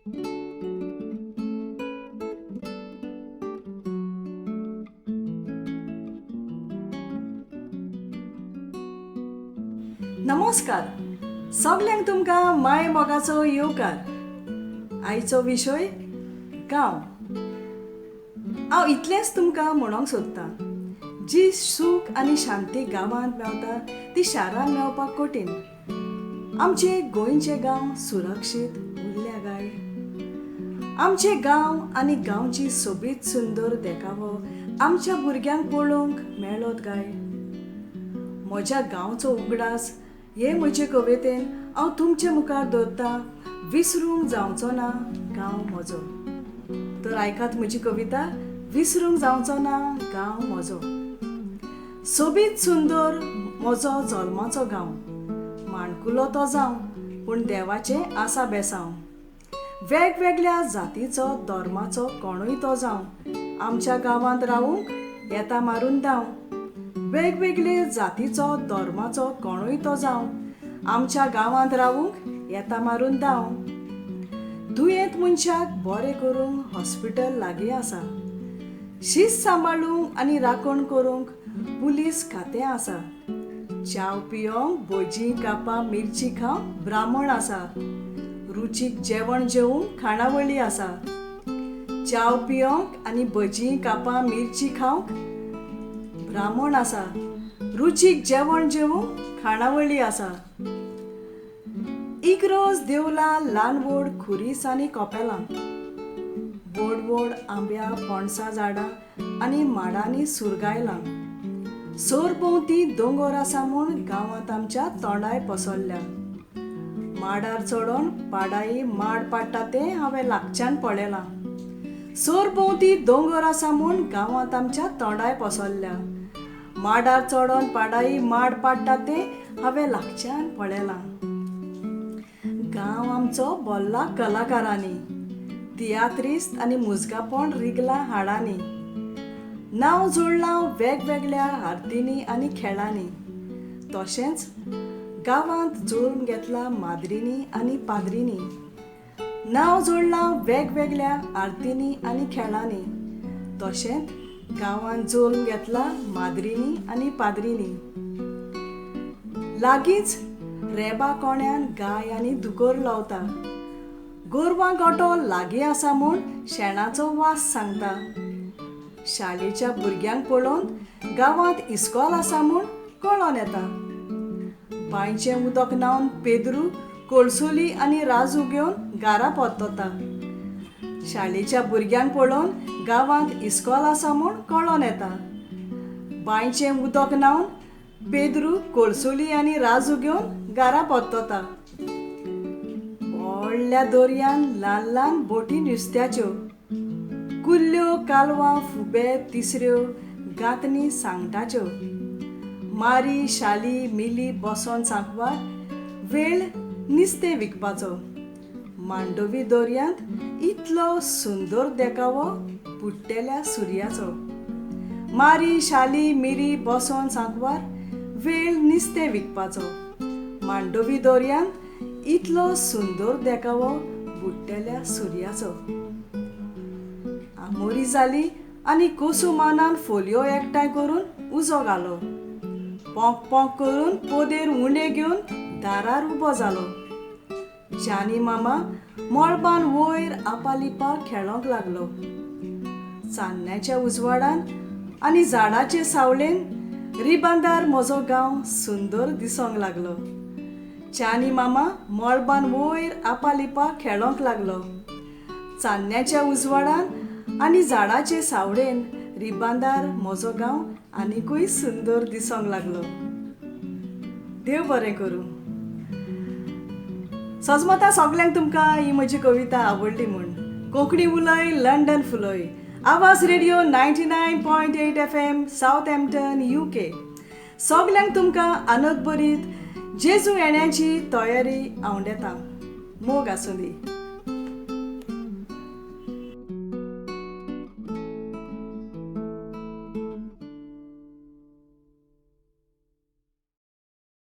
नमस्कार. सगल्यांक तुमकां माय मोगाचो येवकार. आयचो विशय गांव. हांव इतलेंच तुमकां म्हणूंक सोदतां, जी सूख आनी शांती गांवांत मेवता ती शारांत मेवपाक कठीण. आमचे गोंयचे गांव सुरक्षीत उरल्या गाय. आमचे गांव आनी गांवची सोबीत सुंदर देखावो आमच्या भुरग्यांक पळोवंक मेळत गाय. म्हज्या गांवचो उगडास हे म्हजे कवितेन हांव तुमचे मुखार दवरतां. विसरूंक जावचो ना गांव म्हजो. तर आयकात म्हजी कविता. विसरूंक जावचो ना गांव म्हजो. सोबीत सुंदर म्हजो जल्माचो गांव. माणकुलो तो जावं पूण देवाचें आसा बेसांव. वेगवेगळ्या जातीचो धर्माचो कोणूय तो जावं आमच्या गांवांत रावूंक येता मारून धांव. वेगवेगळे जातीचो धर्माचो कोणूय तो जावं आमच्या गांवांत रावूंक येता मारून धांव. दुयेंत मनशाक बरें करूंक हॉस्पिटल लागीं आसा. शिस्त सांबाळूंक आनी राखण करूंक पुलीस खातें आसा. च्या पिवंक भजी कापां मिरची खावंक ब्राह्मण आसा. रुचीक जेवण जेवूंक खाणावळी आसा. च्या पिवंक आनी भजी कापां मिरची खावंक ब्राह्मण आसा. रुचीक जेवण जेवूंक खाणावळी आसा. इकरोज देवळां ल्हान व्हड खुरीस आनी कपेलां. व्हड व्हड आंब्या पणसा झाडां आनी माडांनी सुरगायलां. सोरभोंवती दोंगर आसा म्हूण गांवांत आमच्या तोंडाय पसरल्या. माडार चडोन पाडाई माड पाडटा तें हांवें लागच्यान पळयलां. सोरभोंवती दोंगर आसा म्हूण गांवांत आमच्या तोंडाय पसरल्या. माडार चडोन पाडाई माड पाडटा तें हांवें लागच्यान पळयलां. गांव आमचो भरला कलाकारांनी. तियात्रिस्ट आनी मुजगापण रिगलां हाडांनी. नांव जोडलां वेगवेगळ्या आरतींनी आनी खेळांनी. तशेंच गांवांत जुळून घेतला माद्रींनी आनी पाद्रींनी. नांव जोडलां वेगवेगळ्या आरतींनी आनी खेळांनी. तशेंच गांवांत जुळून घेतला माद्रींनी आनी पाद्रींनी. लागींच रेबा कोण्यान गाय आनी दुकोर लावता. गोरवां गोठो लागीं आसा म्हूण शेणाचो वास सांगता. शाळेच्या भुरग्यांक पळोवन गांवांत इस्कॉल आसा म्हूण कळोन येता. बांयचें उदक न्हावन पेद्रू कोळसुली आनी राजू घेवन घारा पोत्तता. शाळेच्या भुरग्यांक पळोवन गांवांत इस्कॉल आसा म्हूण कळोन येता. बांयचें उदक न्हावन पेद्रू कोळसुली आनी राजू घेवन घारा पोत्तता. व्हडल्या दर्यान ल्हान ल्हान बोटी नुस्त्याच्यो. कुल्ल्यो कालवां फुबे तिसऱ्यो गांथनी सांगटाच्यो. मारी शाली मिली बसोन सांकवार वेळ नुस्तें विकपाचो. मांडोवी दर्यांत इतलो सुंदर देखावो बुड्डेल्या सुर्याचो. मारी शाली मिरी बसोन सांकवार वेळ नुस्तें विकपाचो. मांडोवी दर्यांत इतलो सुंदर देखावो बुड्डेल्या सुर्याचो. आमोरी जाली आनी कोसू मानान फोलियो एकठांय करून उजो घालो. पोंक पोंक करून पोदेर उंडे घेवन दारार उबो जालो. च्यानी मामा मळबान वयर आपालिपा खेळोंक लागलो. चान्न्याच्या उजवाडान आनी झाडाचे सावळेन रिबांदार म्हजो गांव सुंदर दिसोंक लागलो. च्यानी मामा मळबान वयर आपालिपा खेळोंक लागलो. चान्न्याच्या उजवाडान आनी झाडाचे सावळेन रिबांदार म्हजो गांव आनिकूय सुंदर दिसोंक लागलो. देव बरें करूं. सजमता सगल्यांक तुमकां ही म्हजी कविता आवडली म्हूण. कोंकणी उलय लंडन फुलय. आवाज रेडिओ 99.8 FM सावथहॅम्प्टन UK. सगल्यांक तुमकां आनंद बरीत जेजू येण्याची तयारी आवंडेता. मोग आसूं दी.